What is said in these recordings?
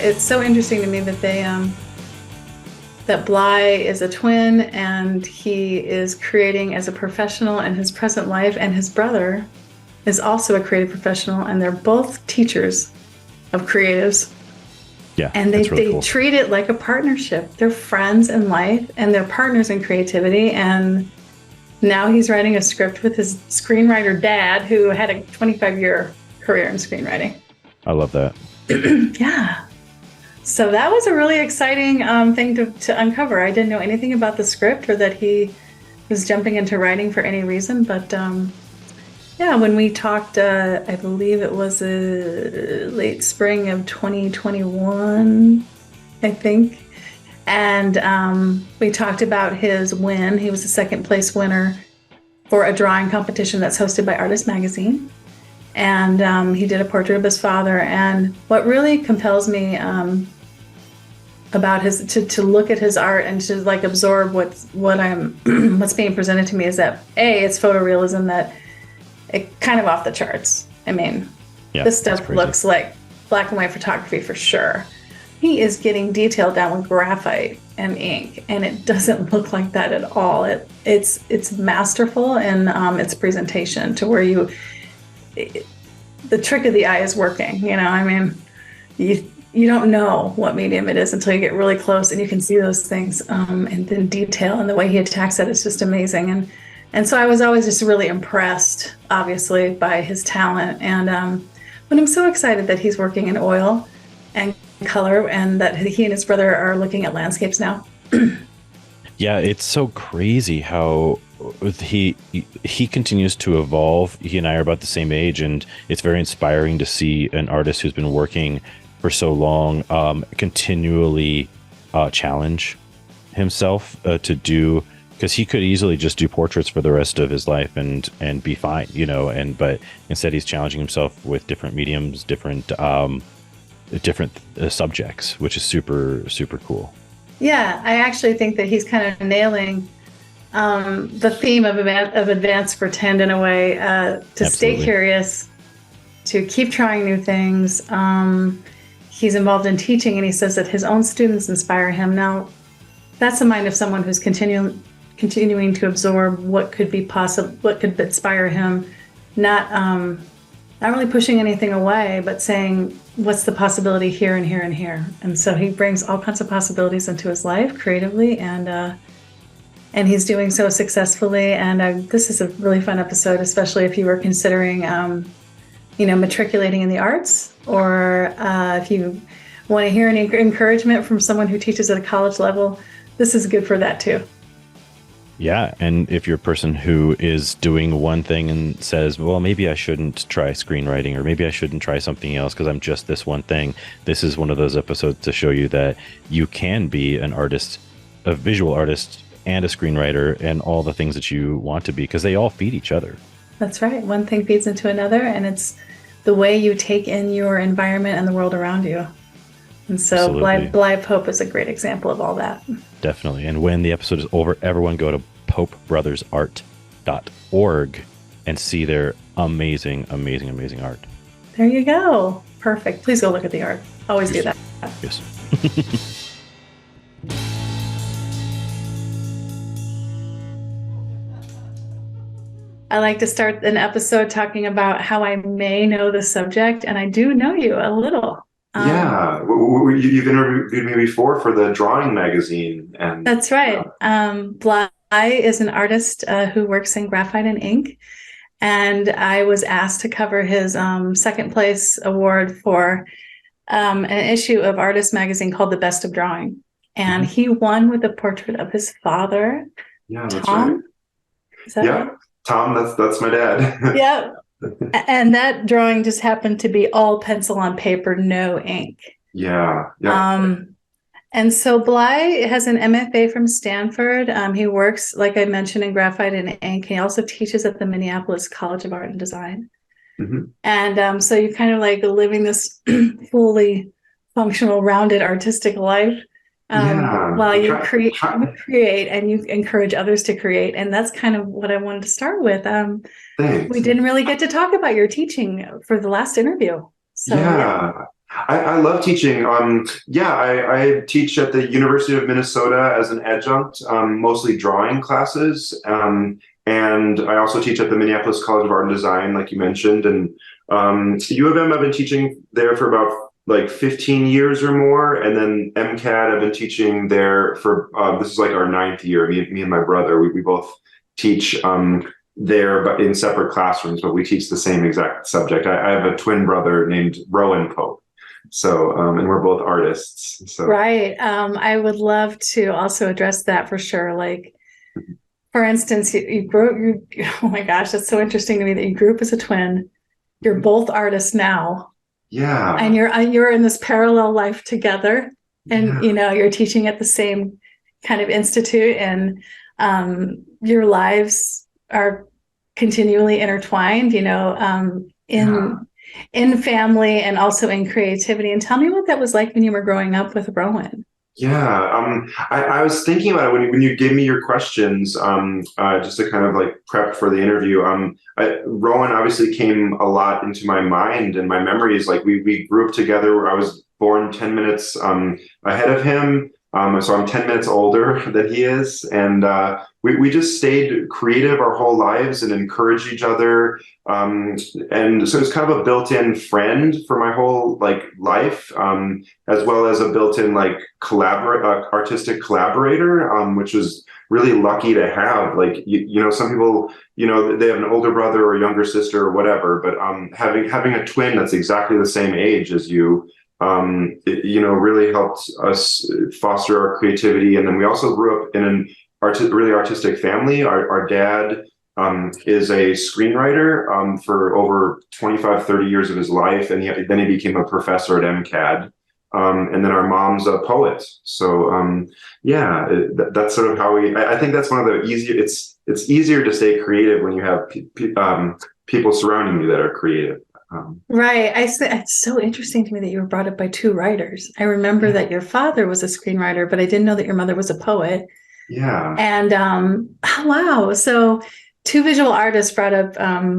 it's so interesting to me that that Bly is a twin and he is creating as a professional in his present life, and his brother is also a creative professional, and they're both teachers of creatives. Yeah, And that's really they cool. treat it like a partnership. They're friends in life and they're partners in creativity. And now he's writing a script with his screenwriter dad, who had a 25-year career in screenwriting. I love that. Yeah. So that was a really exciting thing to uncover. I didn't know anything about the script or that he was jumping into writing for any reason. But yeah, when we talked, I believe it was late spring of 2021, I think. And we talked about his win. He was the second place winner for a drawing competition that's hosted by Artist Magazine. And he did a portrait of his father. And what really compels me about his to look at his art and to like absorb what's being presented to me is that it's photorealism, that it kind of off the charts. I mean, Yeah, this stuff looks like black and white photography for sure. He is getting detail down with graphite and ink, and it doesn't look like that at all. It's masterful in its presentation, to where the trick of the eye is working. You know, I mean, you don't know what medium it is until you get really close and you can see those things. And then detail and the way he attacks it is just amazing. And so I was always just really impressed, obviously, by his talent. And but I'm so excited that he's working in oil and color, and that he and his brother are looking at landscapes now. Yeah, it's so crazy how he continues to evolve. He and I are about the same age, and it's very inspiring to see an artist who's been working for so long continually challenge himself to do, because he could easily just do portraits for the rest of his life and be fine, you know. But instead he's challenging himself with different mediums, different subjects, which is super cool. Yeah, I actually think that he's kind of nailing the theme of advanced pretend in a way, to Absolutely. stay curious, to keep trying new things. He's involved in teaching, and he says that his own students inspire him. Now, that's the mind of someone who's continuing to absorb what could be possible, what could inspire him, not really pushing anything away, but saying, what's the possibility here and here and here? And so he brings all kinds of possibilities into his life creatively, and he's doing so successfully. And this is a really fun episode, especially if you were considering, matriculating in the arts, or if you want to hear any encouragement from someone who teaches at a college level. This is good for that too. Yeah, and if you're a person who is doing one thing and says, well, maybe I shouldn't try screenwriting, or maybe I shouldn't try something else because I'm just this one thing, this is one of those episodes to show you that you can be an artist, a visual artist, and a screenwriter, and all the things that you want to be, because they all feed each other. That's right. One thing feeds into another, and it's the way you take in your environment and the world around you. And so Bly Pope is a great example of all that. Definitely. And when the episode is over, everyone go to popebrothersart.org and see their amazing art. There you go. Perfect. Please go look at the art. Always do that. Yes. I like to start an episode talking about how I may know the subject, and I do know you a little. Yeah, you've interviewed me before for the drawing magazine, and that's right. Bly is an artist who works in graphite and ink, and I was asked to cover his second place award for an issue of Artist Magazine called The Best of Drawing, and he won with a portrait of his father. Yeah, that's Tom. right. Is that right? Tom, that's my dad. Yeah. And that drawing just happened to be all pencil on paper, no ink. Yeah. And so Bly has an MFA from Stanford. He works, like I mentioned, in graphite and ink. He also teaches at the Minneapolis College of Art and Design. Mm-hmm. And so you're kind of like living this fully functional, rounded artistic life. While you create and you encourage others to create. And that's kind of what I wanted to start with. We didn't really get to talk about your teaching for the last interview. So I love teaching. Yeah, I teach at the University of Minnesota as an adjunct, mostly drawing classes. And I also teach at the Minneapolis College of Art and Design, like you mentioned. And U of M, I've been teaching there for about like 15 years or more. And then MCAD, I've been teaching there for, this is like our 9th year. Me and my brother, we both teach there, but in separate classrooms, but we teach the same exact subject. I have a twin brother named Rowan Pope. So, and we're both artists. So, Right. I would love to also address that for sure. Like, for instance, oh my gosh, that's so interesting to me that you grew up as a twin. You're both artists now, and yeah, you're in this parallel life together, and yeah, you're teaching at the same kind of institute, and your lives are continually intertwined. yeah. In family and also in creativity. And tell me what that was like when you were growing up with Rowan. Yeah, I was thinking about it when you gave me your questions, just to kind of like prep for the interview. Rowan obviously came a lot into my mind and my memories. Like we grew up together. I was born 10 minutes ahead of him, so I'm 10 minutes older than he is, and we just stayed creative our whole lives and encouraged each other. And so it's kind of a built-in friend for my whole like life. As well as a built-in like artistic collaborator, which was really lucky to have. Like some people, they have an older brother or younger sister or whatever, but having a twin that's exactly the same age as you, really helped us foster our creativity. And then we also grew up in an really artistic family. Our dad is a screenwriter for over 25, 30 years of his life. And then he became a professor at MCAD. And then our mom's a poet. So yeah, that's sort of how I think that's one of the easier, it's easier to stay creative when you have people surrounding you that are creative. Right. It's so interesting to me that you were brought up by two writers. I remember that your father was a screenwriter, but I didn't know that your mother was a poet. Yeah. And oh, wow. So two visual artists brought up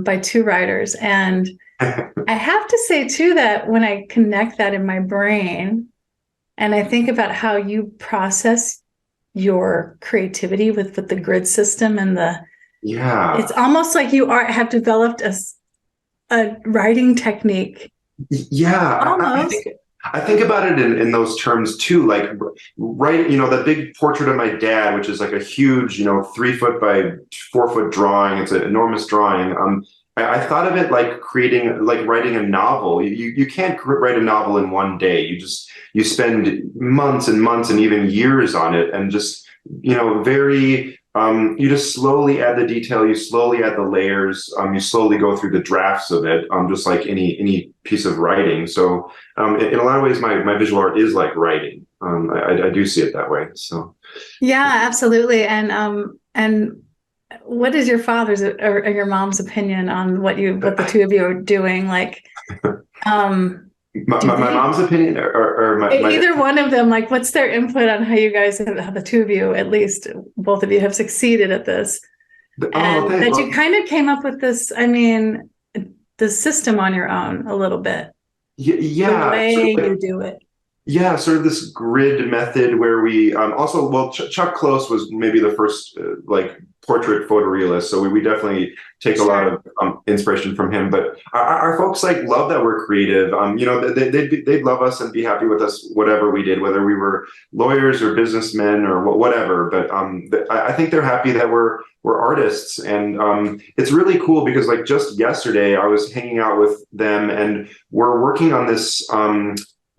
by two writers. And I have to say, too, that when I connect that in my brain and I think about how you process your creativity with the grid system and Yeah. it's almost like you have developed a writing technique. Yeah. Almost. I think about it in those terms too. Like, right, the big portrait of my dad, which is like a huge, 3 foot by 4 foot drawing. It's an enormous drawing. I thought of it like writing a novel. You can't write a novel in one day. You spend months and months and even years on it, and just very. You just slowly add the detail. You slowly add the layers. You slowly go through the drafts of it, just like any piece of writing. So, in a lot of ways, my visual art is like writing. I do see it that way. So, Yeah, absolutely. And what is your father's or your mom's opinion on what the two of you are doing? Like, my mom's opinion, or my either one of them, like, what's their input on how you guys, how the two of you, at least both of you, have succeeded at this? And that you kind of came up with this, the system on your own a little bit. Yeah, the way you do it. Yeah, sort of this grid method where we also, well, Chuck Close was maybe the first like portrait photorealist, so we definitely take a lot of inspiration from him. But our folks like love that we're creative. They'd love us and be happy with us whatever we did, whether we were lawyers or businessmen or whatever. But I think they're happy that we're artists, and it's really cool because like just yesterday I was hanging out with them and we're working on this.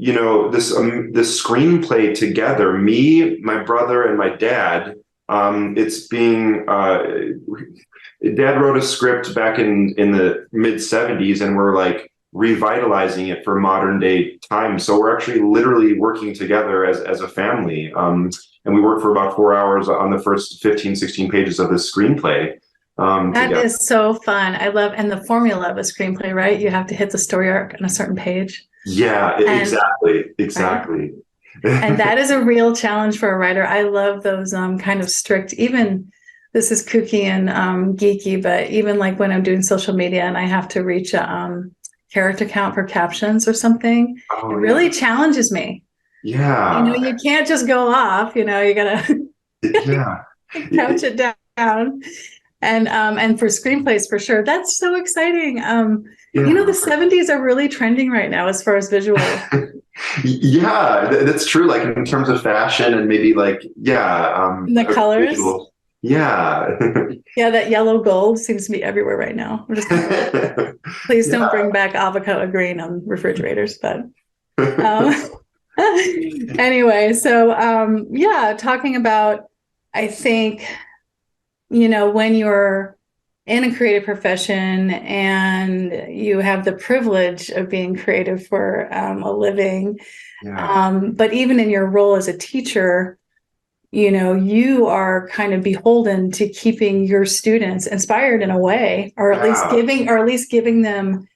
This screenplay together, me, my brother, and my dad. It's being Dad wrote a script back in the mid 70s, and we're like revitalizing it for modern day times. So we're actually literally working together as a family. And we worked for about 4 hours on the first 15, 16 pages of this screenplay. That is so fun. I love, and the formula of a screenplay, right? You have to hit the story arc on a certain page. Yeah, exactly. Right? And that is a real challenge for a writer. I love those kind of strict, even this is kooky and geeky, but even like when I'm doing social media and I have to reach character count for captions or something. Oh, It really yeah. challenges me. Yeah. You can't just go off, you gotta Yeah. couch it down. And for screenplays for sure. That's so exciting. The Yeah. 70s are really trending right now as far as visual. Yeah, that's true. Like in terms of fashion and maybe like, yeah, The colors. visual. Yeah. Yeah, that yellow gold seems to be everywhere right now. I'm just please Yeah. don't bring back avocado green on refrigerators, but um, anyway, so yeah, talking about, I think, when you're in a creative profession and you have the privilege of being creative for a living, Yeah. but even in your role as a teacher, you are kind of beholden to keeping your students inspired in a way, or at least Yeah. giving them,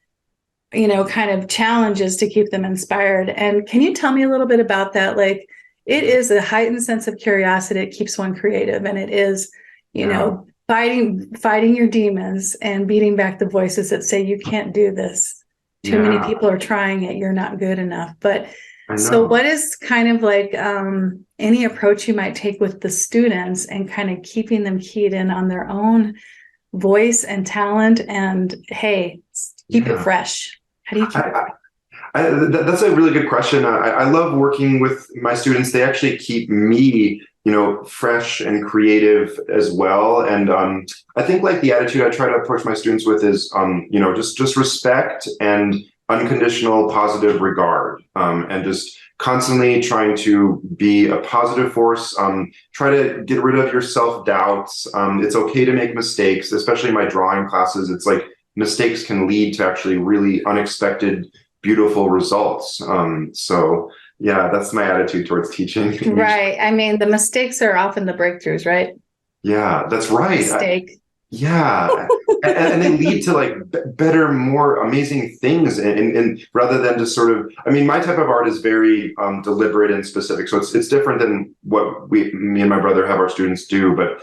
kind of challenges to keep them inspired. And can you tell me a little bit about that? Like, it is a heightened sense of curiosity. It keeps one creative, and it is, Yeah. fighting your demons and beating back the voices that say you can't do this. Too many Yeah. people are trying it. You're not good enough. But I so know. what is kind of like any approach you might take with the students and kind of keeping them keyed in on their own voice and talent, and hey, keep it Yeah. fresh? How do you keep it fresh? That's a really good question. I love working with my students. They actually keep me, fresh and creative as well. And I think like the attitude I try to approach my students with is, just respect and unconditional positive regard, and just constantly trying to be a positive force. Try to get rid of your self-doubts. It's okay to make mistakes, especially in my drawing classes. It's like mistakes can lead to actually really unexpected beautiful results. So yeah, that's my attitude towards teaching. Right. I mean, the mistakes are often the breakthroughs, right? Yeah, that's right. Mistake. Yeah. And they lead to like better, more amazing things. And rather than just sort of, I mean, my type of art is very deliberate and specific. So it's different than what me and my brother have our students do. But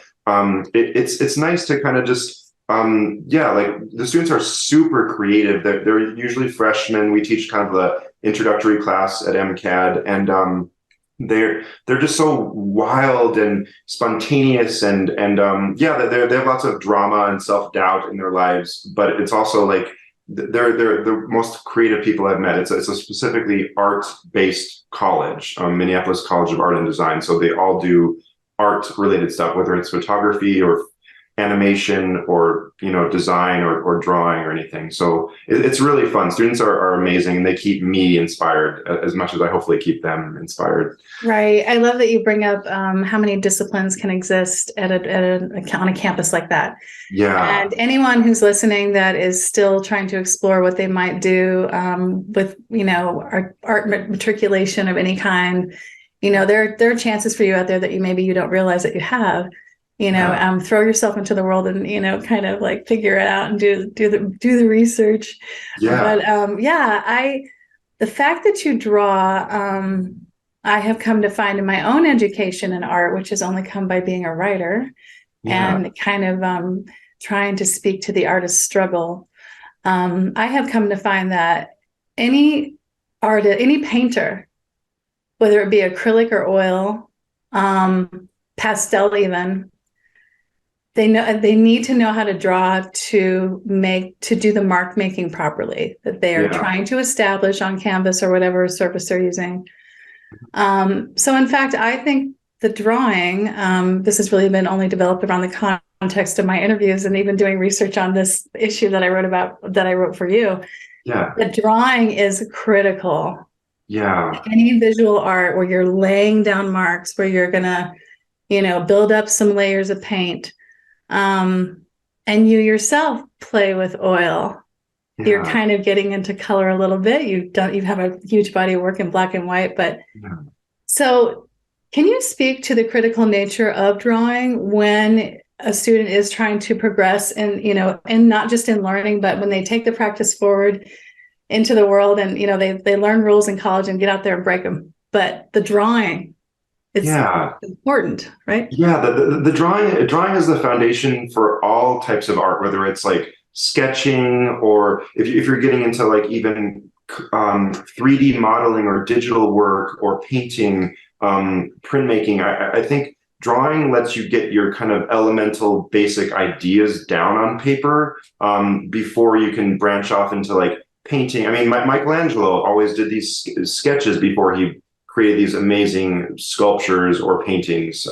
it's nice to kind of just, yeah, like the students are super creative. They're usually freshmen. We teach kind of the introductory class at MCAD, and they're just so wild and spontaneous, and yeah, they have lots of drama and self-doubt in their lives, but it's also like they're the most creative people I've met. It's a specifically art-based college, Minneapolis College of Art and Design. So they all do art-related stuff, whether it's photography or animation or design or drawing or anything. So it's really fun. Students are amazing, and they keep me inspired as much as I hopefully keep them inspired. Right. I love that you bring up how many disciplines can exist on a campus like that. Yeah. And anyone who's listening that is still trying to explore what they might do with, art matriculation of any kind, there are chances for you out there that maybe you don't realize that you have. Throw yourself into the world and kind of like figure it out and do the research. Yeah. But the fact that you draw, I have come to find in my own education in art, which has only come by being a writer and kind of trying to speak to the artist's struggle. I have come to find that any artist, any painter, whether it be acrylic or oil, pastel even, they need to know how to draw to do the mark making properly that they are trying to establish on canvas or whatever surface they're using. So in fact, I think the drawing, this has really been only developed around the context of my interviews and even doing research on this issue that I wrote for you. Yeah. The drawing is critical. Yeah. Any visual art where you're laying down marks, where you're gonna, build up some layers of paint. And you yourself play with oil. You're kind of getting into color a little bit. You have a huge body of work in black and white, but so can you speak to the critical nature of drawing when a student is trying to progress and not just in learning, but when they take the practice forward into the world and, they learn rules in college and get out there and break them. But the drawing, it's important, right? Yeah, the drawing is the foundation for all types of art, whether it's like sketching, or if you're getting into like even 3D modeling or digital work or painting, printmaking, I think drawing lets you get your kind of elemental basic ideas down on paper, before you can branch off into like painting. I mean, Michelangelo always did these sketches before he created these amazing sculptures or paintings.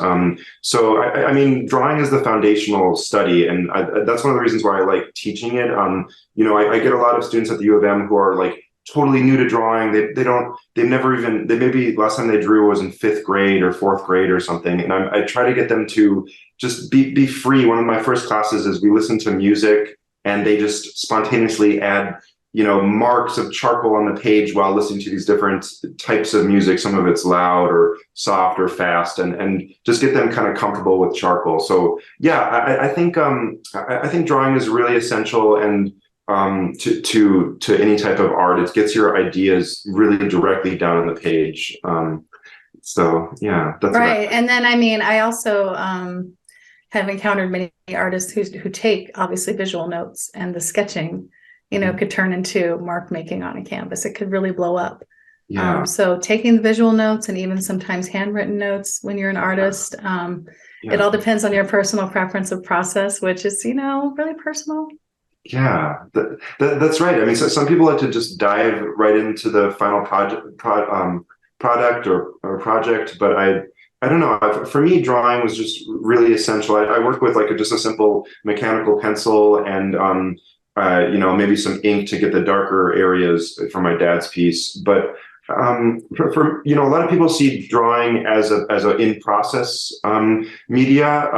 So I mean, drawing is the foundational study, and that's one of the reasons why I like teaching it. I get a lot of students at the U of M who are like totally new to drawing. They've never even, they maybe last time they drew was in 5th grade or 4th grade or something. And I try to get them to just be free. One of my first classes is we listen to music, and they just spontaneously add, marks of charcoal on the page while listening to these different types of music. Some of it's loud or soft or fast, and just get them kind of comfortable with charcoal. So yeah, I think drawing is really essential, and to any type of art. It gets your ideas really directly down on the page. So yeah, that's right. And then, I mean, I also have encountered many artists who take obviously visual notes, and the sketching, could turn into mark making on a canvas. It could really blow up. Yeah. So taking the visual notes, and even sometimes handwritten notes when you're an artist, it all depends on your personal preference of process, which is, really personal. Yeah, that's right. I mean, so some people like to just dive right into the final product or project, but I don't know. For me, drawing was just really essential. I work with like just a simple mechanical pencil and maybe some ink to get the darker areas for my dad's piece. But for a lot of people see drawing as a in process media,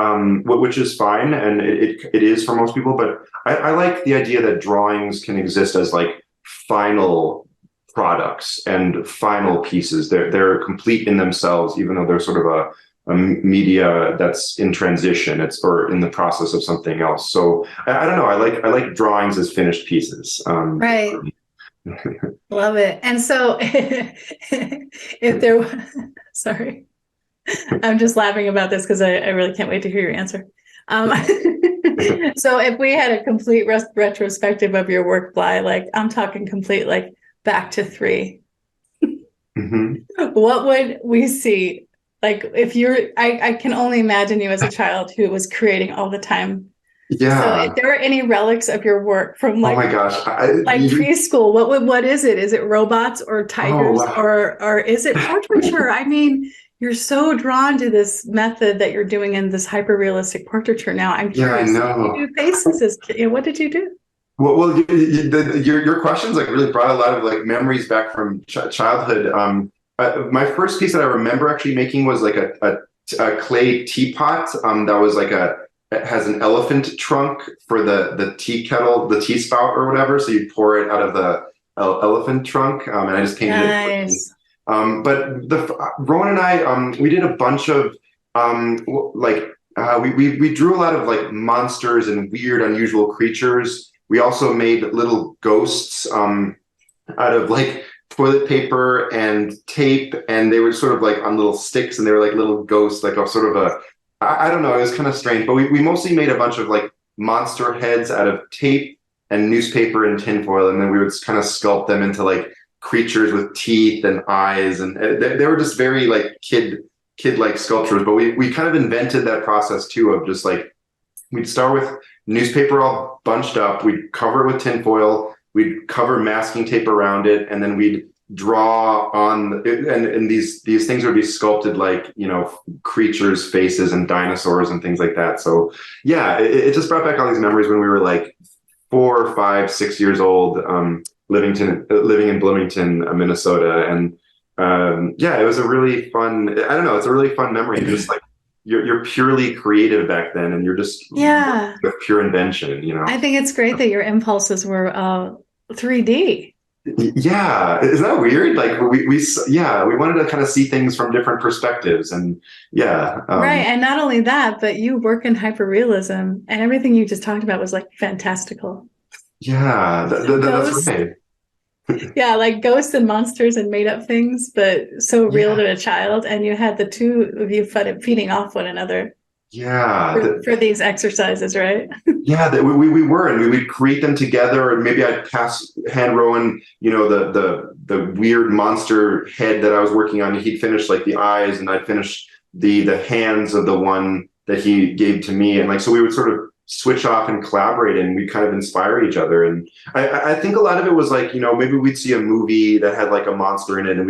which is fine, and it is for most people. But I like the idea that drawings can exist as like final products and final pieces. They're complete in themselves, even though they're sort of a media that's in transition. It's or in the process of something else. So I don't know. I like drawings as finished pieces. Right. Love it. And so if there sorry, I'm just laughing about this because I really can't wait to hear your answer. So if we had a complete retrospective of your work, Bly, like I'm talking complete, like back to 3, what would we see? Like if I can only imagine you as a child who was creating all the time. Yeah. So if there are any relics of your work from like, oh my gosh, preschool, what is it? Is it robots or tigers or is it portraiture? I mean, you're so drawn to this method that you're doing in this hyper-realistic portraiture now. I'm curious. Yeah, I know. You do faces. What did you do? Well, your questions like really brought a lot of like memories back from childhood. My first piece that I remember actually making was like a clay teapot. That was like it has an elephant trunk for the tea kettle, the tea spout or whatever. So you pour it out of the elephant trunk, and I just painted it. But Rowan and I, we did a bunch of we drew a lot of like monsters and weird, unusual creatures. We also made little ghosts out of like toilet paper and tape, and they were sort of like on little sticks, and they were like little ghosts, like a sort of I don't know, it was kind of strange, but we mostly made a bunch of like monster heads out of tape and newspaper and tinfoil, and then we would kind of sculpt them into like creatures with teeth and eyes, and they were just very like kid-like sculptures. But we kind of invented that process too of just like, we'd start with newspaper all bunched up, we'd cover it with tinfoil, we'd cover masking tape around it, and then we'd draw on and these things would be sculpted like creatures' faces and dinosaurs and things like that. So yeah, it just brought back all these memories when we were like 4, 5, 6 years old, living in Bloomington, Minnesota. And yeah, it was a really fun, I don't know, it's a really fun memory. Just like you're purely creative back then, and you're just with pure invention. I think it's great that your impulses were 3D. Yeah, isn't that weird? Like we wanted to kind of see things from different perspectives, and right. And not only that, but you work in hyperrealism, and everything you just talked about was like fantastical. Yeah, that's right. Yeah, like ghosts and monsters and made up things, but so real to a child. And you had the two of you feeding off one another. Yeah, for these exercises, right? yeah, that we were, and we would create them together, and maybe I'd hand Rowan, the weird monster head that I was working on. He'd finish like the eyes, and I'd finish the hands of the one that he gave to me, and like so we would sort of switch off and collaborate, and we kind of inspire each other. And I think a lot of it was like, maybe we'd see a movie that had like a monster in it, and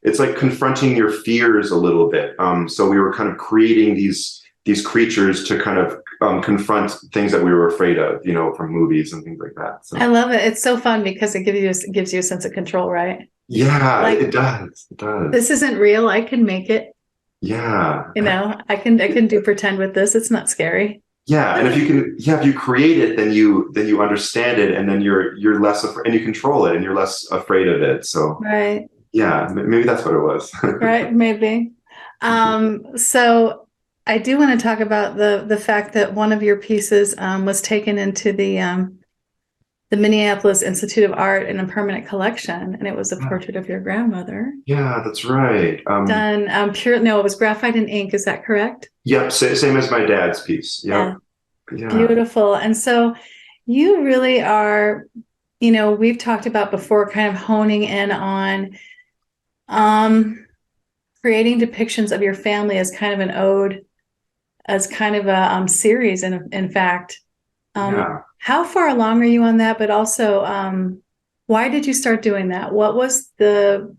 it's like confronting your fears a little bit. So we were kind of creating these creatures to kind of confront things that we were afraid of, from movies and things like that. So I love it. It's so fun because it gives you a sense of control, right? yeah, Like, it does. It does. this isn't real. I can make it. Yeah. I can do pretend with this. It's not scary. Yeah, and if you create it, then you understand it, and then you're less afraid, and you control it, and you're less afraid of it. So Right. yeah, maybe that's what it was. Right. Maybe. So I do want to talk about the fact that one of your pieces was taken into the Minneapolis Institute of Art in a permanent collection, and it was a portrait of your grandmother. Yeah, that's right. Done it was graphite and ink. Is that correct? Yep, same as my dad's piece. Yep. Yeah. Beautiful. And so you really are, we've talked about before, kind of honing in on creating depictions of your family as kind of an ode, as kind of a series, in fact. How far along are you on that? But also, why did you start doing that? What was the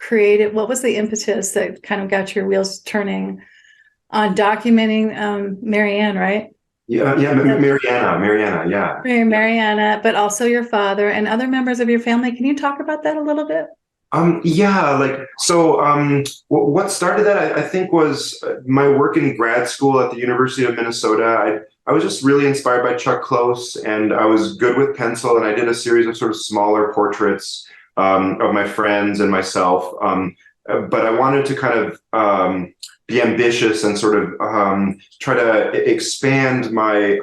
impetus that kind of got your wheels turning on documenting Marianne, right? Mariana, yeah. Mariana, but also your father and other members of your family. Can you talk about that a little bit? What started that, I think, was my work in grad school at the University of Minnesota. I was just really inspired by Chuck Close, and I was good with pencil, and I did a series of sort of smaller portraits of my friends and myself. But I wanted to kind of be ambitious and sort of try to expand the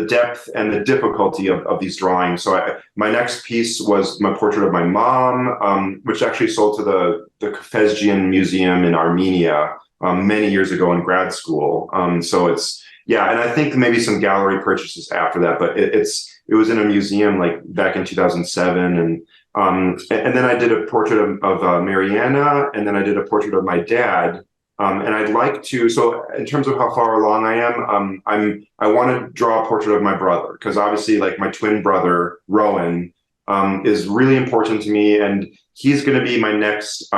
depth and the difficulty of these drawings. So my next piece was my portrait of my mom, which actually sold to the Kafesgian Museum in Armenia many years ago in grad school. So and I think maybe some gallery purchases after that, but it was in a museum like back in 2007, and then I did a portrait of Mariana, and then I did a portrait of my dad. And I'd like to, so in terms of how far along I am, I want to draw a portrait of my brother, because obviously, like, my twin brother Rowan is really important to me, and he's going to be my next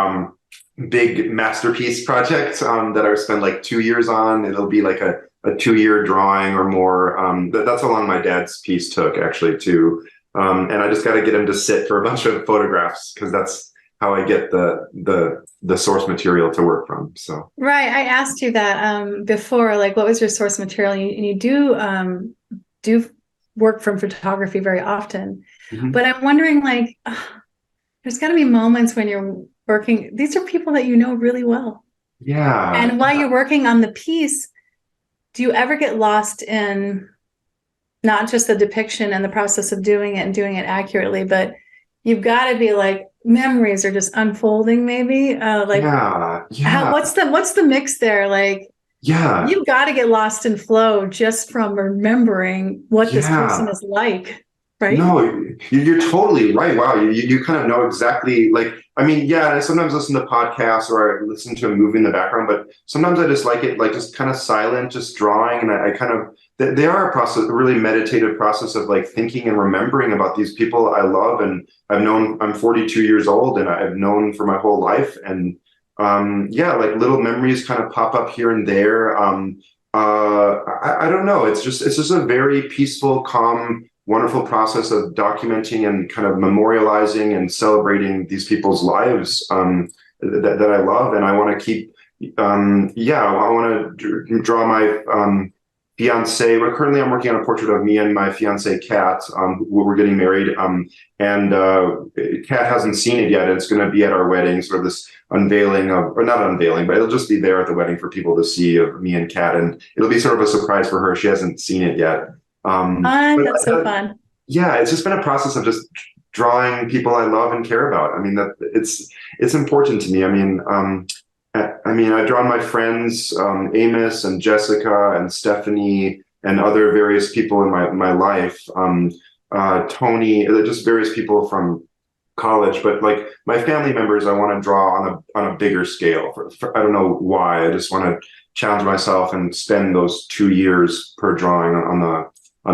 big masterpiece project that I spend like 2 years on. It'll be like a 2-year drawing or more. That's how long my dad's piece took, actually, too. And I just got to get him to sit for a bunch of photographs, because that's how I get the source material to work from. So right, I asked you that before, like, what was your source material? And you do work from photography very often, but I'm wondering, like, there's got to be moments when you're working. These are people that you know really well. Yeah. And while you're working on the piece, do you ever get lost in not just the depiction and the process of doing it and doing it accurately, but you've got to be like, memories are just unfolding, maybe what's the mix there? Like, you've got to get lost in flow just from remembering what this person is like, right? No, you're totally right. Wow, you kind of know exactly, like, I mean, I sometimes listen to podcasts or I listen to a movie in the background, but sometimes I just like it, like, just kind of silent, just drawing, and I kind of, they are a really meditative process of like thinking and remembering about these people I love, and I'm 42 years old, and I've known for my whole life, and like little memories kind of pop up here and there. I don't know. It's just a very peaceful, calm, wonderful process of documenting and kind of memorializing and celebrating these people's lives that I love, and I want to keep. I want to draw my fiance. Well, currently, I'm working on a portrait of me and my fiance Kat. We're getting married, and Kat hasn't seen it yet. It's going to be at our wedding, sort of this unveiling or not unveiling, but it'll just be there at the wedding for people to see of me and Kat, and it'll be sort of a surprise for her. She hasn't seen it yet. That's so fun. Yeah, it's just been a process of just drawing people I love and care about. I mean, that it's important to me. I mean, I mean, I've drawn my friends, Amos and Jessica and Stephanie and other various people in my life, Tony, just various people from college. But like my family members, I want to draw on a bigger scale. I don't know why. I just want to challenge myself and spend those 2 years per drawing on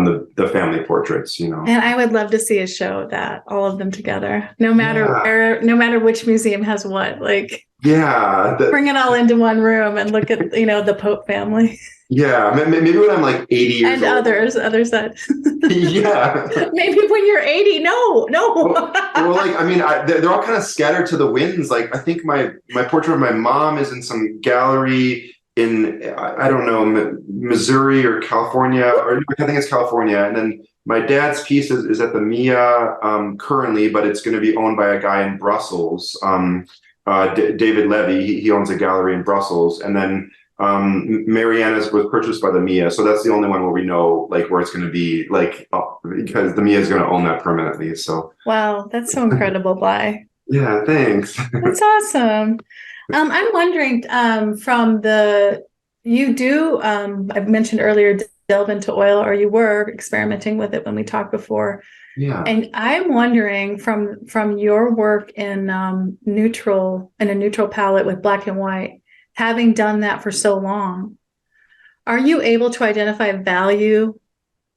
the family portraits, you know. And I would love to see a show of that, all of them together, no matter where, no matter which museum has what, like, yeah, bring it all into one room and look at, you know, the Pope family. Yeah, maybe when I'm like 80 years and old. Others that. Yeah. Maybe when you're 80. No. Well, like, I mean, they're all kind of scattered to the winds. Like, I think my portrait of my mom is in some gallery in, I don't know, Missouri or California, or I think it's California. And then my dad's piece is at the Mia currently, but it's going to be owned by a guy in Brussels, David Levy. He owns a gallery in Brussels. And then Mariana's was purchased by the Mia, so that's the only one where we know like where it's going to be, like because the Mia is going to own that permanently. So wow, that's so incredible, Bly. Yeah, thanks. That's awesome. I'm wondering from the you do I've mentioned earlier delve into oil, or you were experimenting with it when we talked before. Yeah. And I'm wondering from your work in a neutral palette with black and white, having done that for so long, are you able to identify value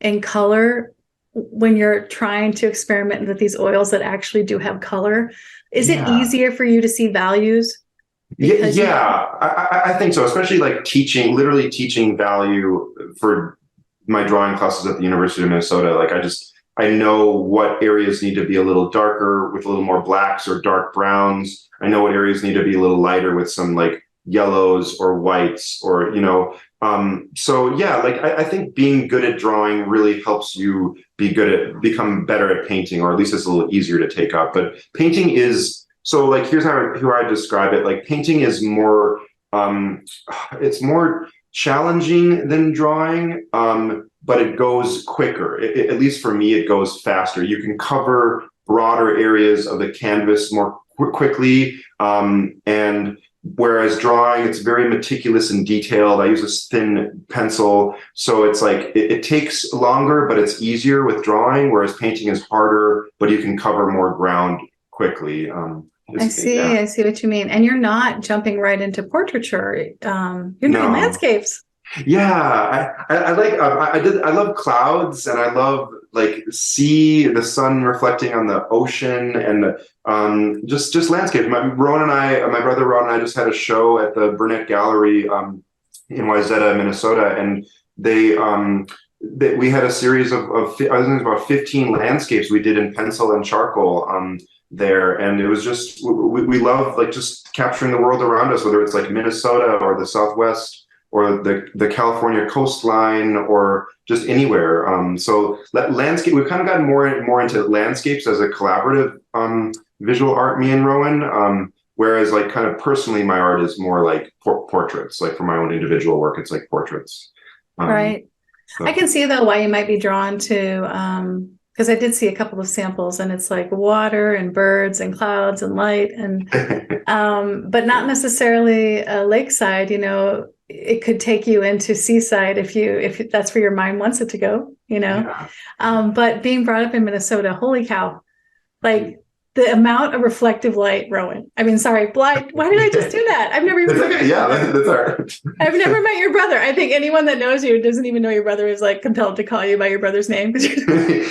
in color when you're trying to experiment with these oils that actually do have color? Is it easier for you to see values? Yeah, I think so, especially like literally teaching value for my drawing classes at the University of Minnesota. Like I know what areas need to be a little darker with a little more blacks or dark browns. I know what areas need to be a little lighter with some like yellows or whites, or, you know, so yeah, like I think being good at drawing really helps you become better at painting, or at least it's a little easier to take up. But painting is, so like here's how I describe it. Like painting is more, it's more challenging than drawing, but it goes quicker. At least for me, it goes faster. You can cover broader areas of the canvas more quickly, and whereas drawing, it's very meticulous and detailed. I use a thin pencil, so it's like it takes longer, but it's easier with drawing. Whereas painting is harder, but you can cover more ground quickly. I see what you mean. And you're not jumping right into portraiture. You're doing landscapes. Yeah, I love clouds, and I love like the sun reflecting on the ocean, and just landscape. My brother Ron and I just had a show at the Burnett Gallery in Wayzata, Minnesota, and we had a series of I think about 15 landscapes we did in pencil and charcoal there, and it was just we love like just capturing the world around us, whether it's like Minnesota or the Southwest or the California coastline, or just anywhere. So landscape, we've kind of gotten more into landscapes as a collaborative visual art, me and Rowan. Whereas like kind of personally, my art is more like portraits. Like for my own individual work, it's like portraits. Right. So. I can see though why you might be drawn to, because I did see a couple of samples, and it's like water and birds and clouds and light, and but not necessarily a lakeside. You know, it could take you into seaside if that's where your mind wants it to go. You know, but being brought up in Minnesota, holy cow! Like the amount of reflective light, Rowan. I mean, sorry, Bly. Why did I just do that? I've never even. Okay. Yeah, that's all right. I've never met your brother. I think anyone that knows you doesn't even know your brother is like compelled to call you by your brother's name.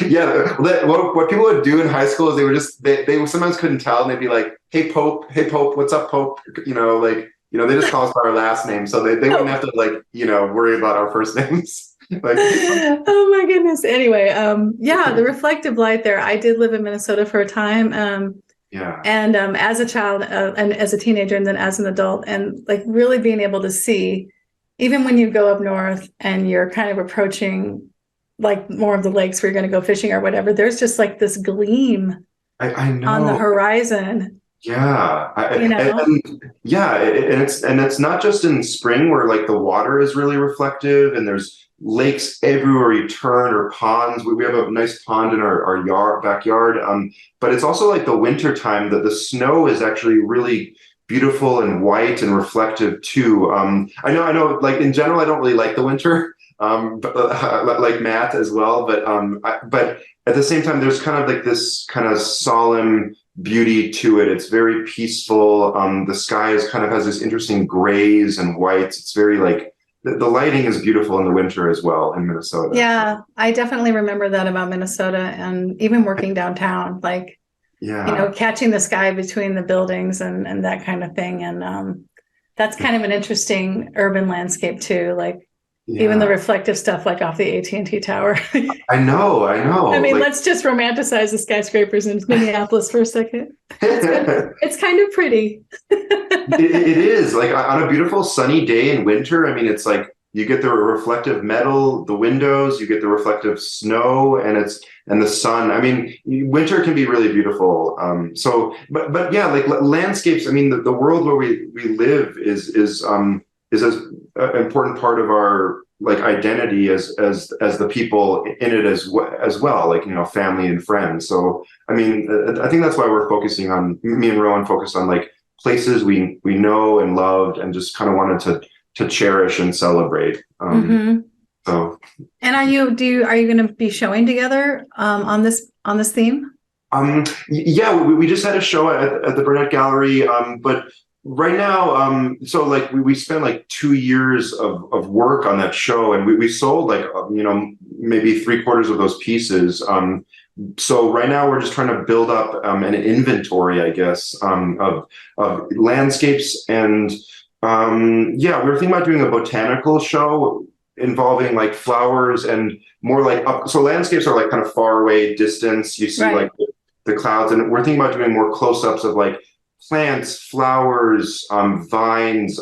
Yeah, what people would do in high school is they sometimes couldn't tell, and they'd be like, hey Pope, what's up, Pope? You know, like, you know, they just call us by our last name, so they wouldn't have to like, you know, worry about our first names. Like, oh my goodness. Anyway, the reflective light there. I did live in Minnesota for a time. And as a child and as a teenager, and then as an adult, and like really being able to see, even when you go up north and you're kind of approaching like more of the lakes where you're going to go fishing or whatever, there's just like this gleam I know. on the horizon. Yeah, and it's not just in spring where like the water is really reflective, and there's lakes everywhere you turn, or ponds. We have a nice pond in our backyard. But it's also like the winter time that the snow is actually really beautiful and white and reflective too. I know, like in general, I don't really like the winter, but, like Matt as well. But at the same time, there's kind of like this kind of solemn beauty to it. It's very peaceful. The sky is kind of has this interesting grays and whites. It's very like the lighting is beautiful in the winter as well in Minnesota. Yeah, I definitely remember that about Minnesota, and even working downtown, like, Yeah. catching the sky between the buildings and that kind of thing. And that's kind of an interesting urban landscape too. Like even the Yeah. reflective stuff, like off the AT&T tower. I know. I know. I mean, Like, let's just romanticize the skyscrapers in Minneapolis for a second. It's kind of pretty. it is like on a beautiful sunny day in winter. I mean, it's like you get the reflective metal, the windows, you get the reflective snow, and the sun. I mean, winter can be really beautiful. But yeah, like landscapes. I mean, the world where we live is as an important part of our like identity as the people in it as well, like family and friends. So I mean, I think that's why we're focusing on me and Rowan focused on like places we know and loved and just kind of wanted to cherish and celebrate. So, and are you going to be showing together on this theme? yeah, we just had a show at the Burnett Gallery, but right now, so like we spent like 2 years of work on that show, and we sold like maybe three-quarters of those pieces. So right now we're just trying to build up an inventory, I guess, of landscapes. And yeah, we were thinking about doing a botanical show involving like flowers and more like up. So landscapes are like kind of far away distance. You see like the clouds, and we're thinking about doing more close-ups of like plants, flowers, vines,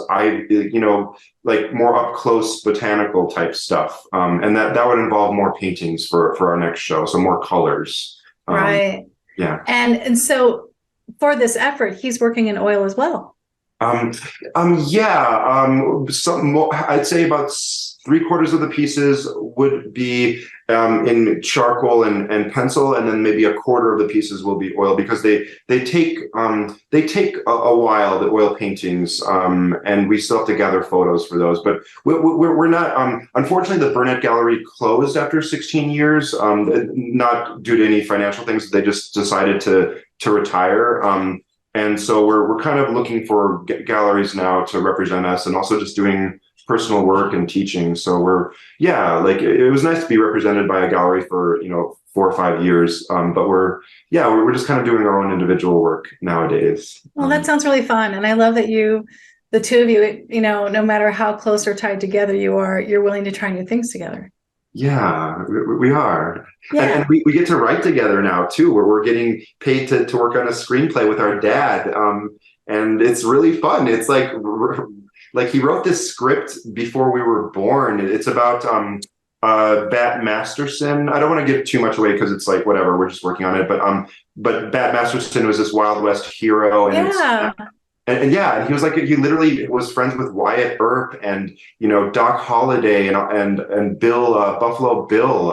like more up close botanical type stuff. And that would involve more paintings for our next show. So more colors. Right. Yeah. And so for this effort, he's working in oil as well. Yeah. Some more, I'd say about three-quarters of the pieces would be in charcoal and pencil, and then maybe a quarter of the pieces will be oil, because they take a while, the oil paintings, and we still have to gather photos for those. But we're not. Unfortunately, the Burnett Gallery closed after 16 years, not due to any financial things. They just decided to retire. And so we're kind of looking for galleries now to represent us, and also just doing personal work and teaching. So like it was nice to be represented by a gallery for 4 or 5 years. But we're just kind of doing our own individual work nowadays. Well, that sounds really fun, and I love that the two of you, no matter how close or tied together you are, you're willing to try new things together. Yeah, we are. Yeah. And we get to write together now too, where we're getting paid to work on a screenplay with our dad. And it's really fun. It's like he wrote this script before we were born. It's about Bat Masterson. I don't want to give too much away because it's like whatever, we're just working on it. But Bat Masterson was this Wild West hero, and And yeah, he was like, he literally was friends with Wyatt Earp and Doc Holliday and Bill Buffalo Bill,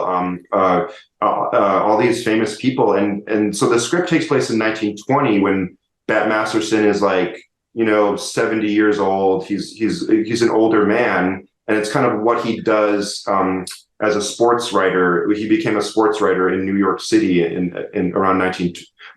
all these famous people, and so the script takes place in 1920 when Bat Masterson is like 70 years old. He's an older man, and it's kind of what he does as a sports writer. He became a sports writer in New York City in around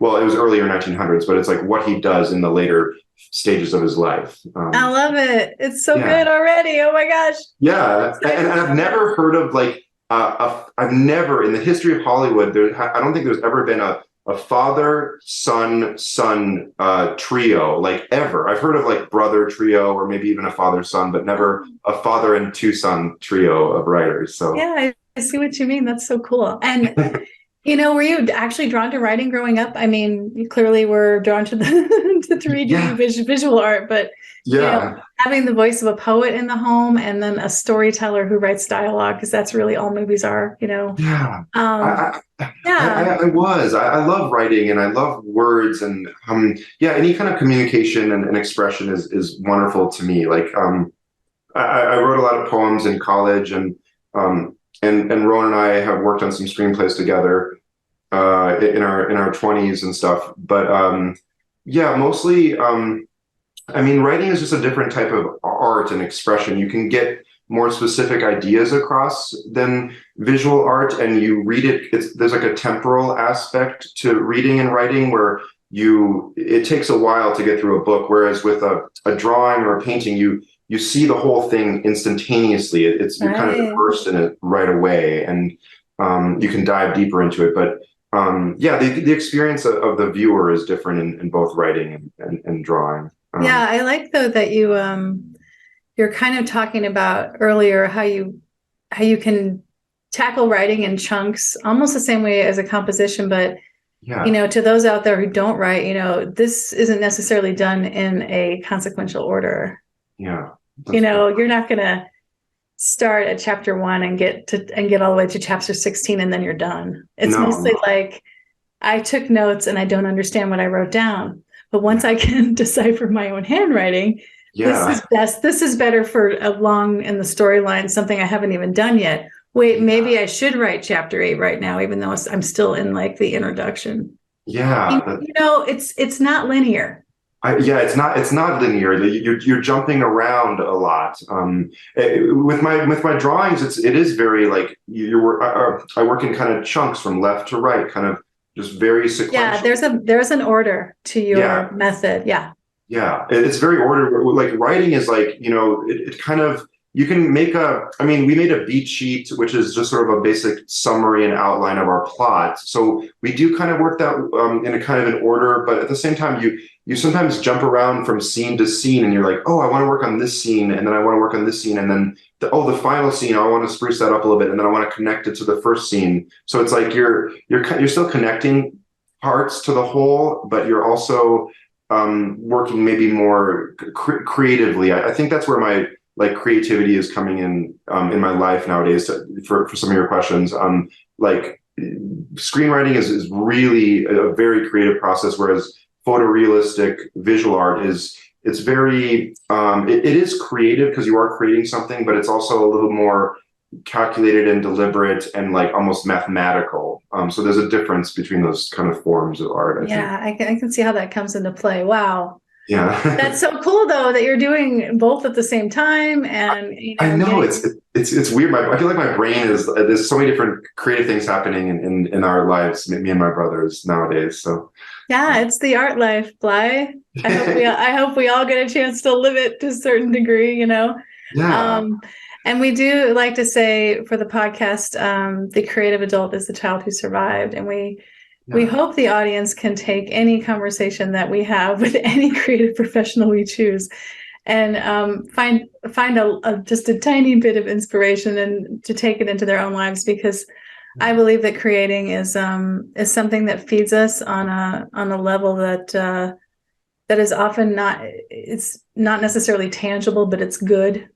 well, it was earlier 1900s, but it's like what he does in the later stages of his life. I love it. It's so good already. Oh my gosh. Yeah. And I've never heard of like, I've never in the history of Hollywood, I don't think there's ever been a father, son trio, like ever. I've heard of like brother trio or maybe even a father, son, but never a father and two son trio of writers. So yeah, I see what you mean. That's so cool. And were you actually drawn to writing growing up? I mean, you clearly were drawn to the to 3D visual art, but having the voice of a poet in the home and then a storyteller who writes dialogue, because that's really all movies are, Yeah. I love writing and I love words, and any kind of communication and expression is wonderful to me. Like I wrote a lot of poems in college, and Rowan and I have worked on some screenplays together in our 20s and stuff. But mostly I mean, writing is just a different type of art and expression. You can get more specific ideas across than visual art, and you read it. There's like a temporal aspect to reading and writing where it takes a while to get through a book, whereas with a drawing or a painting, you see the whole thing instantaneously. You're kind of Right. immersed in it right away, and you can dive deeper into it. But yeah, the experience of the viewer is different in both writing and drawing. Yeah, I like though that you're kind of talking about earlier how you can tackle writing in chunks, almost the same way as a composition, but Yeah, to those out there who don't write, this isn't necessarily done in a consequential order. yeah, that's right. You're not going to start at chapter 1 and get all the way to chapter 16 and then you're done. It's No, mostly no, like I took notes and I don't understand what I wrote down. But once yeah, I can decipher my own handwriting, this yeah, is best. This is better for a long in the storyline, something I haven't even done yet. Wait, yeah, maybe I should write chapter 8 right now, even though I'm still in like the introduction. yeah. It's not linear. Yeah, it's not linear. You're jumping around a lot. With my drawings, it is very like I work in kind of chunks from left to right, kind of just very Yeah, sequential. there's an order to your Yeah, method. Yeah. yeah, it's very ordered. Like writing is like, it kind of, you can make I mean, we made a beat sheet, which is just sort of a basic summary and outline of our plot. So we do kind of work that in a kind of an order, but at the same time, you sometimes jump around from scene to scene and you're like, oh, I want to work on this scene. And then I want to work on this scene. And then the final scene, I want to spruce that up a little bit. And then I want to connect it to the first scene. So it's like you're still connecting parts to the whole, but you're also working maybe more creatively. I think that's where my like creativity is coming in my life nowadays. For some of your questions, like screenwriting is really a very creative process, whereas photorealistic visual art it's very it is creative because you are creating something, but it's also a little more calculated and deliberate and like almost mathematical. So there's a difference between those kind of forms of art, I think. Yeah, I can see how that comes into play. Wow. That's Yeah. so cool though that you're doing both at the same time and I know getting it's weird. I feel like my brain is there's so many different creative things happening in our lives, me and my brothers nowadays. So yeah, it's the art life, Bly. I hope we all get a chance to live it to a certain degree. yeah, Um and we do like to say for the podcast, the creative adult is the child who survived. And we yeah, hope the audience can take any conversation that we have with any creative professional we choose and find just a tiny bit of inspiration and to take it into their own lives, because I believe that creating is something that feeds us on a level that is often it's not necessarily tangible, but it's good.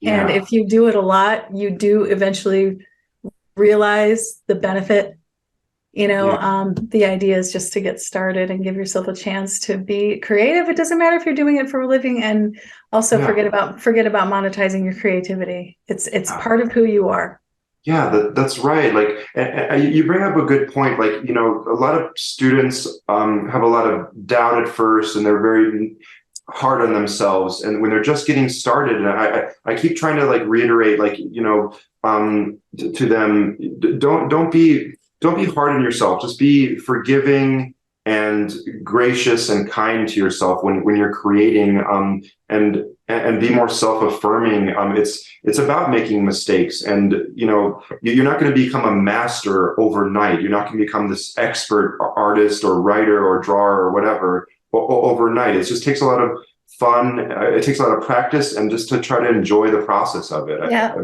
And yeah, if you do it a lot, you do eventually realize the benefit. yeah, The idea is just to get started and give yourself a chance to be creative. It doesn't matter if you're doing it for a living, and also yeah. forget about monetizing your creativity. It's Yeah. part of who you are. Yeah, that's right. Like, and you bring up a good point. Like, a lot of students have a lot of doubt at first, and they're very hard on themselves. And when they're just getting started, and I keep trying to like reiterate, like, to them, don't be hard on yourself. Just be forgiving and gracious and kind to yourself when you're creating, and be more self-affirming. It's about making mistakes, and you're not going to become a master overnight. You're not going to become this expert artist or writer or drawer or whatever overnight. It just takes a lot of fun. It takes a lot of practice, and just to try to enjoy the process of it. Yeah,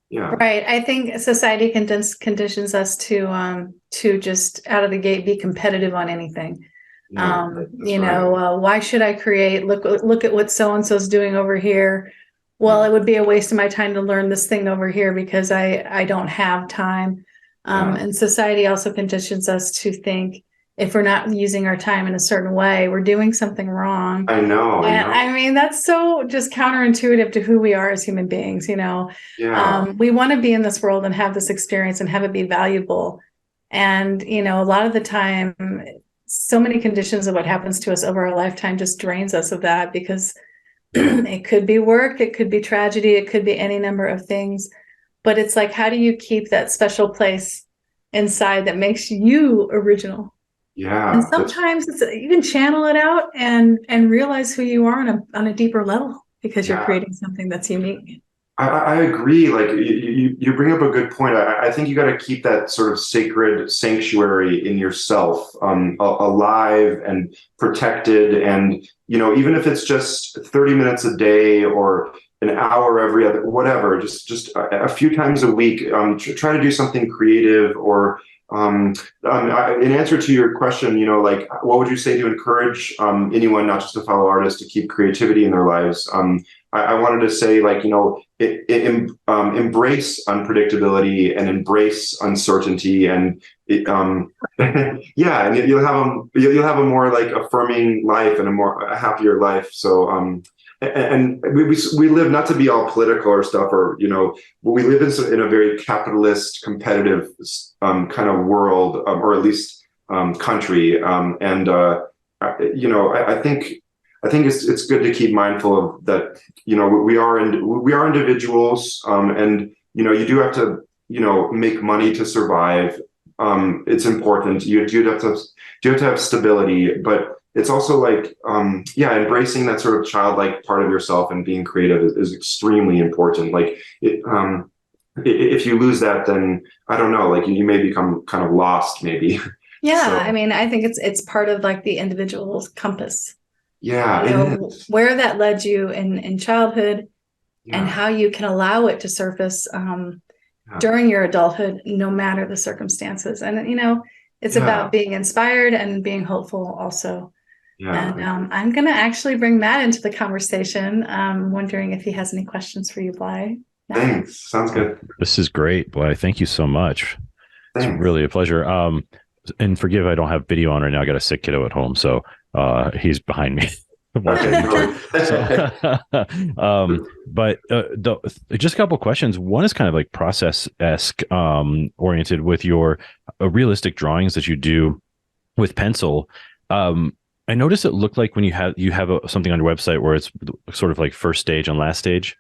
Yeah, right. I think society conditions us to just out of the gate be competitive on anything. yeah, that's right. Why should I create? Look at what so and so's doing over here. Well, Yeah, it would be a waste of my time to learn this thing over here because I don't have time. yeah, And society also conditions us to think if we're not using our time in a certain way, we're doing something wrong. I know, I And know. I mean, that's so just counterintuitive to who we are as human beings. Yeah, We want to be in this world and have this experience and have it be valuable. And, a lot of the time, so many conditions of what happens to us over our lifetime just drains us of that, because it could be work, it could be tragedy, it could be any number of things. But it's like, how do you keep that special place inside that makes you original? Yeah. And sometimes you can channel it out and realize who you are on a deeper level, because you're creating something that's unique. I agree. Like you bring up a good point. I think you got to keep that sort of sacred sanctuary in yourself, alive and protected. And, even if it's just 30 minutes a day or an hour every other, whatever, just a few times a week, try to do something creative or, in answer to your question, like, what would you say to encourage anyone, not just a fellow artist, to keep creativity in their lives? I wanted to say, like, embrace unpredictability and embrace uncertainty, and yeah, and you'll have a more like affirming life and a happier life. So, and we live, not to be all political or stuff, or we live in a very capitalist, competitive kind of world, or at least country, and I think it's good to keep mindful of that. We are individuals, and you do have to make money to survive. It's important. You do have to have stability, but it's also like embracing that sort of childlike part of yourself and being creative is extremely important. Like if you lose that, then I don't know, like you may become kind of lost, maybe. Yeah, So, I mean, I think it's part of like the individual's compass. yeah, Where that led you in childhood, and yeah, how you can allow it to surface during your adulthood, no matter the circumstances. And it's about being inspired and being hopeful also. yeah. And I'm going to actually bring Matt into the conversation. Wondering if he has any questions for you, Bly. Thanks. Sounds good. This is great, Bly. Thank you so much. Thanks. It's really a pleasure. And forgive, I don't have video on right now. I got a sick kiddo at home, so he's behind me. But just a couple of questions. One is kind of like process-esque oriented with your realistic drawings that you do with pencil. I noticed it looked like when you have something on your website where it's sort of like first stage and last stage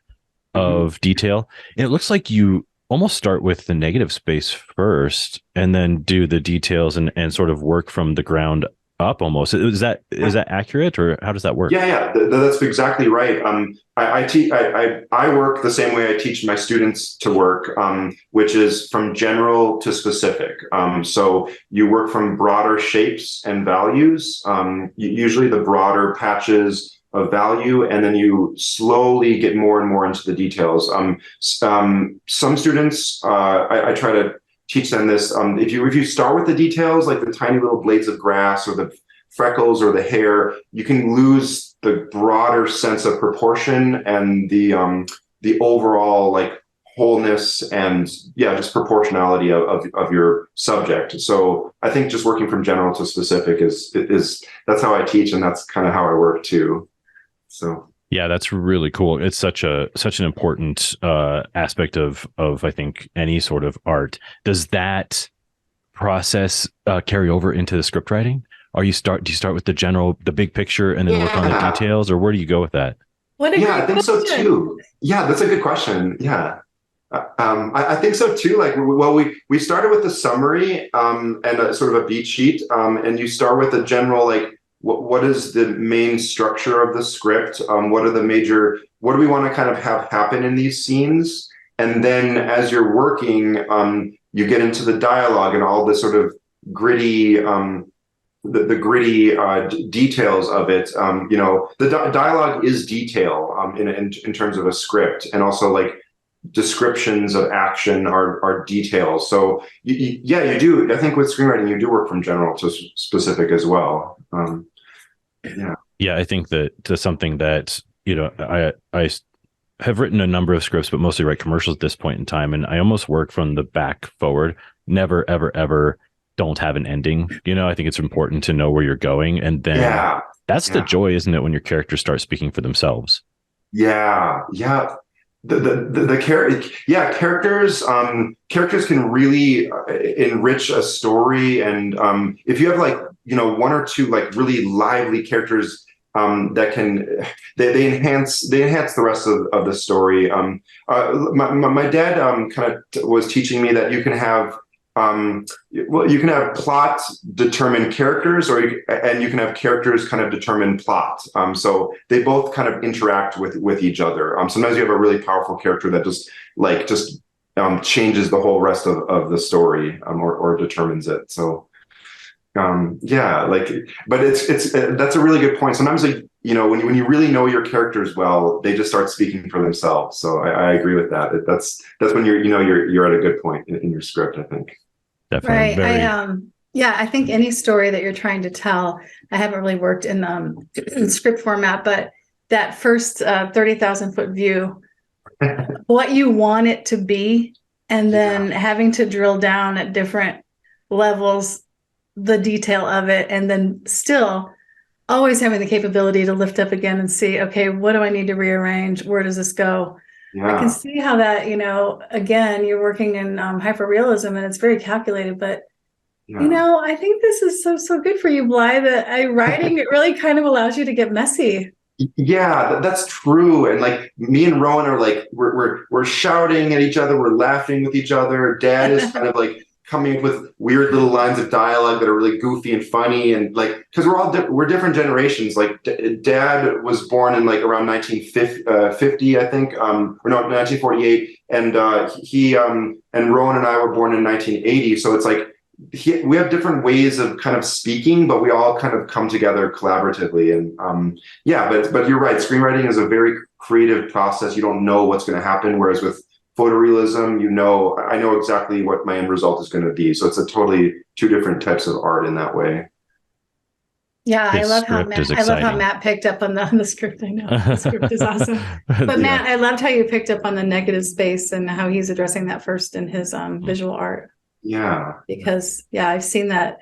of detail, and it looks like you almost start with the negative space first and then do the details and sort of work from the ground up almost. Is that accurate, or how does that work? Yeah, that's exactly right. I work the same way I teach my students to work, which is from general to specific. So you work from broader shapes and values, usually the broader patches of value, and then you slowly get more and more into the details. Some students, I try to teach them this. If you start with the details, like the tiny little blades of grass or the freckles or the hair, you can lose the broader sense of proportion and the overall like wholeness and just proportionality of your subject. So I think just working from general to specific is that's how I teach, and that's kind of how I work too. So yeah, that's really cool. It's such an important aspect of I think any sort of art. Does that process carry over into the script writing? Or do you start with the big picture and then work on the details, or where do you go with that? I think so too. Yeah, that's a good question. Yeah. I think so too. Like, well, we started with the summary and sort of a beat sheet, and you start with a general like, what is the main structure of the script? What do we want to kind of have happen in these scenes? And then as you're working, you get into the dialogue and all the sort of gritty, the gritty details of it. The dialogue is detail in terms of a script, and also like descriptions of action are details. So you do. I think with screenwriting, you do work from general to specific as well. I think that's something that I have written a number of scripts, but mostly write commercials at this point in time, and I almost work from the back forward. Never ever don't have an ending. I think it's important to know where you're going, and then that's the joy, isn't it, when your characters start speaking for themselves? Characters can really enrich a story, and if you have like one or two like really lively characters that can they enhance the rest of the story. My dad kind of was teaching me that you can have you can have plot determine characters, and you can have characters kind of determine plot. So they both kind of interact with each other. Sometimes you have a really powerful character that just changes the whole rest of the story, or determines it. So but it's that's a really good point. Sometimes when you really know your characters well, they just start speaking for themselves. So I agree with that. That's when you're at a good point in your script, I think. Definitely. Right. I think any story that you're trying to tell, I haven't really worked in script format, but that first 30,000 foot view, what you want it to be, and then having to drill down at different levels, the detail of it, and then still always having the capability to lift up again and see, okay, what do I need to rearrange? Where does this go? I can see how that, again, you're working in hyperrealism, and it's very calculated, but I think this is so good for you, Bly, that writing, it really kind of allows you to get messy. Yeah, that's true. And like me and Rowan are like, we're shouting at each other, we're laughing with each other. Dad is kind of like coming up with weird little lines of dialogue that are really goofy and funny, and like because we're different generations. Like Dad was born in like around 1950, I think, or no, 1948, and he and Rowan and I were born in 1980. So it's like we have different ways of kind of speaking, but we all kind of come together collaboratively. And but you're right. Screenwriting is a very creative process. You don't know what's going to happen, whereas with photorealism, I know exactly what my end result is going to be. So it's a totally two different types of art in that way. Yeah, I love how Matt picked up on the script. I know the script is awesome. But Matt, I loved how you picked up on the negative space and how he's addressing that first in his visual art. Yeah. Because I've seen that.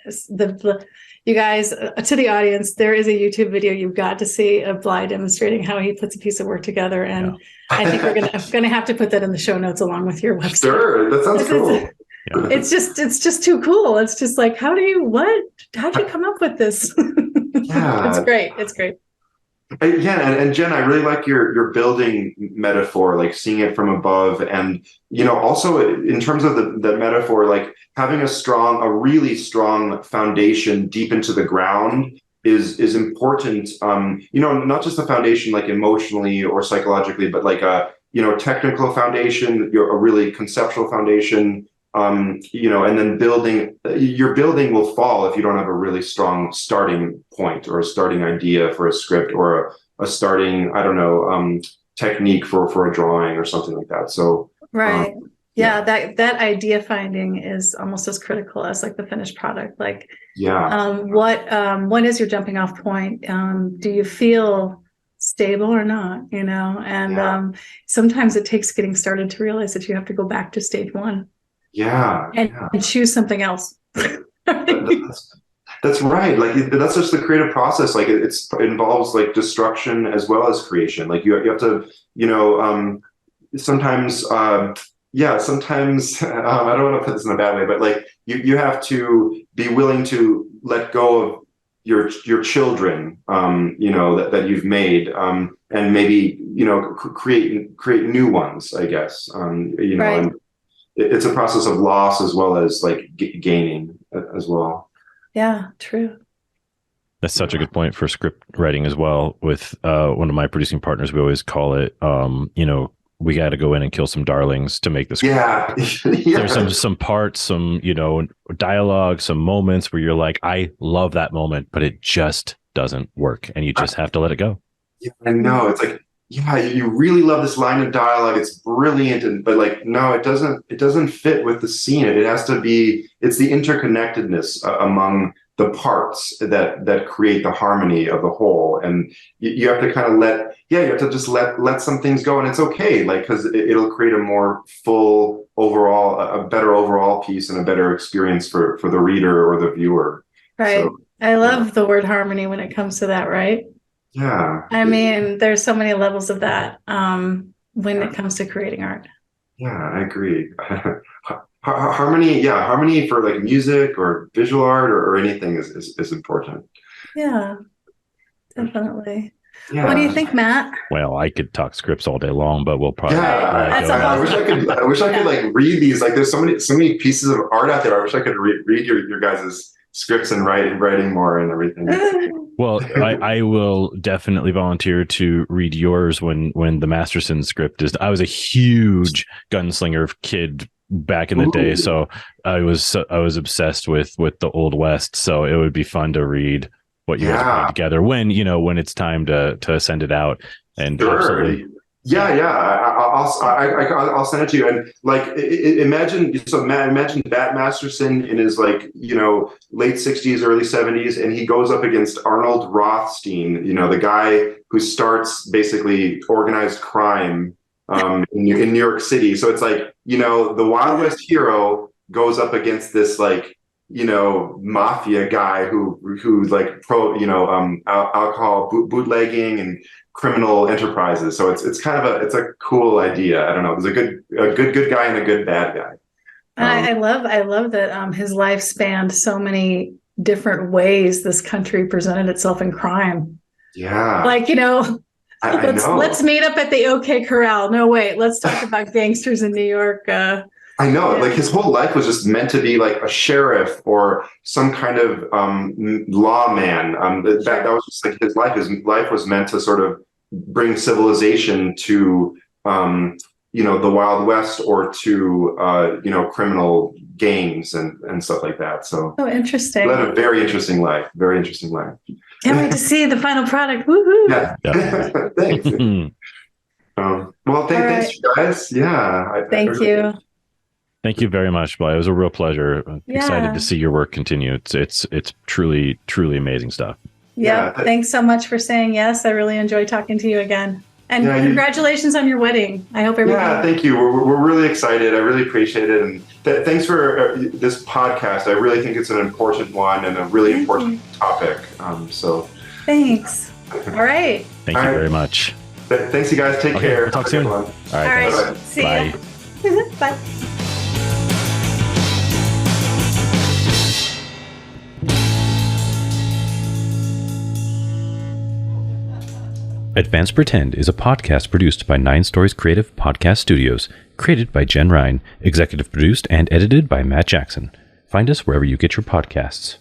You guys, to the audience, there is a YouTube video you've got to see of Bly demonstrating how he puts a piece of work together, and I think we're gonna have to put that in the show notes along with your website. Sure, that sounds cool. It's just too cool. It's just like, how'd you come up with this? Yeah, It's great. And Jen, I really like your building metaphor, like seeing it from above, and also in terms of the metaphor, like having a really strong foundation deep into the ground is important. Not just the foundation like emotionally or psychologically, but like a technical foundation, a really conceptual foundation. And then your building will fall if you don't have a really strong starting point or a starting idea for a script or a starting, technique for a drawing or something like that. So, right. That idea finding is almost as critical as like the finished product. Like, what is your jumping off point? Do you feel stable or not? And sometimes it takes getting started to realize that you have to go back to stage one. And choose something else. That's right. Like that's just the creative process. Like it involves like destruction as well as creation. Like you have to, sometimes, sometimes I don't want to put this in a bad way, but like you have to be willing to let go of your children, that you've made, and maybe create new ones, I guess. Right. And it's a process of loss as well as like gaining as well. Yeah, true. That's such a good point for script writing as well. With one of my producing partners, we always call it, we got to go in and kill some darlings to make this. Yeah. There's some parts, some, dialogue, some moments where you're like, I love that moment, but it just doesn't work. And you just have to let it go. Yeah, I know. It's like, you really love this line of dialogue. It's brilliant. But like, no, it doesn't fit with the scene. It has to be, it's the interconnectedness among the parts that create the harmony of the whole. And you have to kind of you have to just let some things go, and it's okay. Like, cause it'll create a more full overall, a better overall piece and a better experience for the reader or the viewer. Right. So, I love the word harmony when it comes to that. Right. Yeah. I mean, there's so many levels of that when it comes to creating art. Yeah, I agree. harmony for like music or visual art or anything is important. Yeah, definitely. Yeah. What do you think, Matt? Well, I could talk scripts all day long, but we'll probably. Yeah, That's I wish I could. I wish I could like read these. Like, there's so many pieces of art out there. I wish I could read your guys' scripts and writing more and everything. Well, I will definitely volunteer to read yours when the Masterson script is. I was a huge Gunslinger kid back in the day, so I was obsessed with the Old West. So it would be fun to read what you guys are putting together when it's time to send it out. And absolutely. I'll send it to you. And like, imagine Bat Masterson in his like, late 60s, early 70s, and he goes up against Arnold Rothstein, the guy who starts basically organized crime in New York City. So it's like, the Wild West hero goes up against this like, mafia guy who's like pro, alcohol bootlegging and criminal enterprises. So it's kind of it's a cool idea. I don't know. There's a good guy and a good bad guy. I love that his life spanned so many different ways this country presented itself in crime. Yeah. Like, let's meet up at the OK Corral. No, wait, let's talk about gangsters in New York. I know, like his whole life was just meant to be like a sheriff or some kind of lawman. That was just like his life. His life was meant to sort of bring civilization to the Wild West or to criminal gangs and stuff like that. So interesting. He led a very interesting life. Very interesting life. Can't wait to see the final product. Woohoo! Yeah. Thanks. Thanks, you guys. Yeah. Thank you. Thank you very much, Bly. It was a real pleasure. Excited to see your work continue. It's truly, truly amazing stuff. Yeah. Thanks so much for saying yes. I really enjoyed talking to you again. And congratulations on your wedding. I hope everything. Yeah, thank you. We're really excited. I really appreciate it. And thanks for this podcast. I really think it's an important one and a really important topic. Thanks. All right. Thank you very much. Thanks, you guys. Take care. We'll talk soon. All right. Bye. See ya. Bye. Advanced Pretend is a podcast produced by 9 Stories Creative Podcast Studios, created by Jen Ryan, executive produced and edited by Matt Jackson. Find us wherever you get your podcasts.